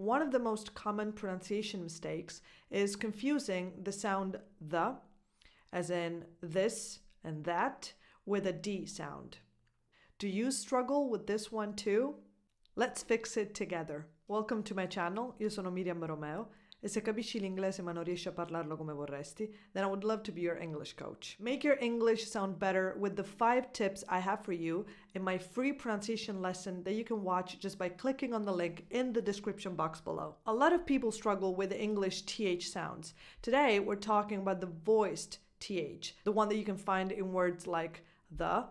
one of the most common pronunciation mistakes is confusing the sound the, as in this and that, with a D sound. Do you struggle with this one too? Let's fix it together. Welcome to my channel, io sono Miriam Romeo, e se capisci l'inglese ma non riesci a parlarlo come vorresti, then I would love to be your English coach. Make your English sound better with the 5 tips I have for you in my free pronunciation lesson that you can watch just by clicking on the link in the description box below. A lot of people struggle with the English TH sounds. Today we're talking about the voiced TH, the one that you can find in words like the,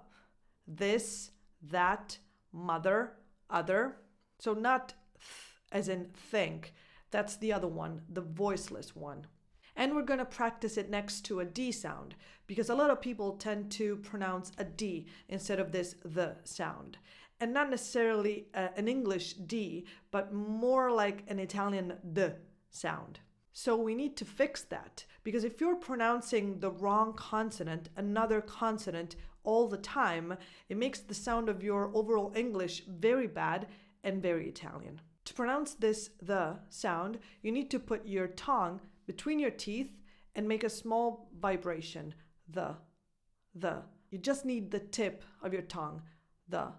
this, that, mother, other. So not as in think. That's the other one, the voiceless one. And we're going to practice it next to a D sound because a lot of people tend to pronounce a D instead of this the sound. And not necessarily an English D, but more like an Italian D sound. So we need to fix that because if you're pronouncing the wrong consonant, another consonant all the time, it makes the sound of your overall English very bad and very Italian. To pronounce this the sound, you need to put your tongue between your teeth and make a small vibration. The. You just need the tip of your tongue. The.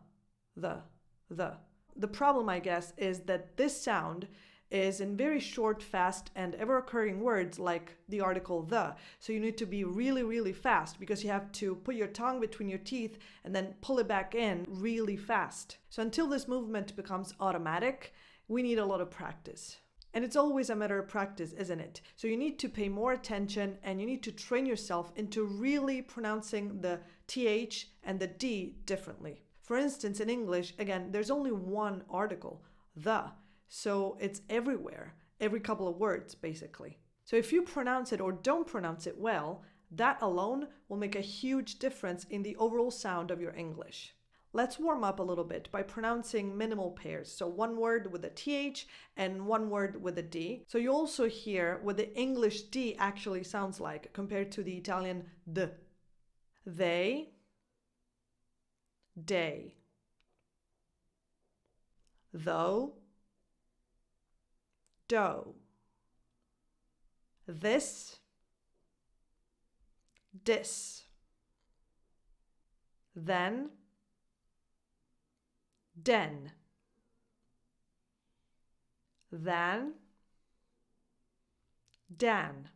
The problem, I guess, is that this sound is in very short, fast, and ever-occurring words like the article the. So you need to be really, really fast because you have to put your tongue between your teeth and then pull it back in really fast. So until this movement becomes automatic, we need a lot of practice. And it's always a matter of practice, isn't it? So you need to pay more attention and you need to train yourself into really pronouncing the TH and the D differently. For instance, in English, again, there's only one article, the. So it's everywhere, every couple of words, basically. So if you pronounce it or don't pronounce it well, that alone will make a huge difference in the overall sound of your English. Let's warm up a little bit by pronouncing minimal pairs. So one word with a TH and one word with a D. So you also hear what the English D actually sounds like compared to the Italian D. They, day. Though, dough. This, dis. Then, den. Than, dan.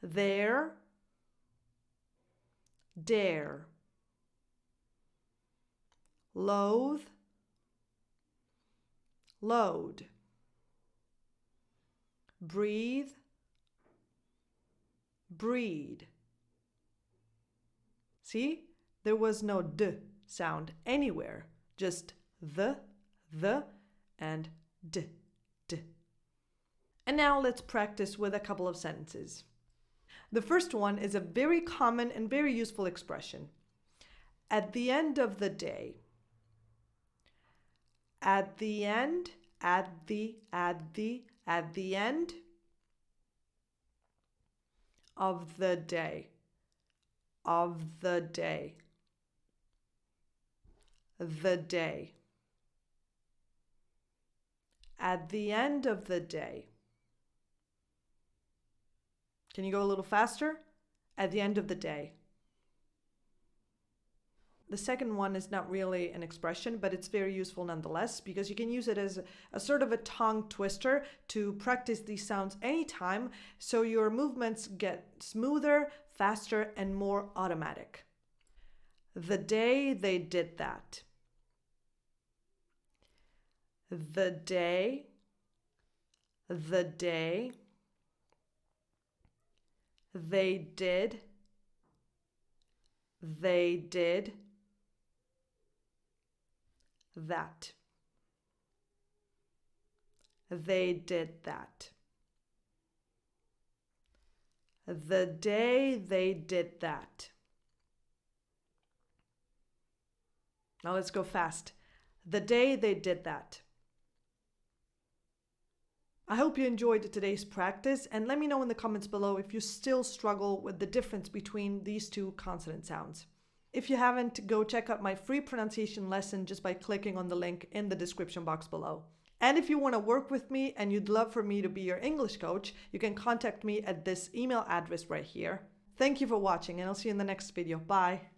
There, dare. Loathe, load. Breathe, breed. See? There was no D sound anywhere, just the, and d. And now let's practice with a couple of sentences. The first one is a very common and very useful expression. At the end of the day. At the end, at the end of the day, the day. At the end of the day. Can you go a little faster? At the end of the day. The second one is not really an expression, but it's very useful nonetheless because you can use it as a sort of a tongue twister to practice these sounds anytime so your movements get smoother, faster, and more automatic. The day they did that. The day. They did. That. They did that. The day they did that. Now let's go fast. The day they did that. I hope you enjoyed today's practice and let me know in the comments below if you still struggle with the difference between these two consonant sounds. If you haven't, go check out my free pronunciation lesson just by clicking on the link in the description box below. And if you want to work with me and you'd love for me to be your English coach, you can contact me at this email address right here. Thank you for watching, and I'll see you in the next video. Bye.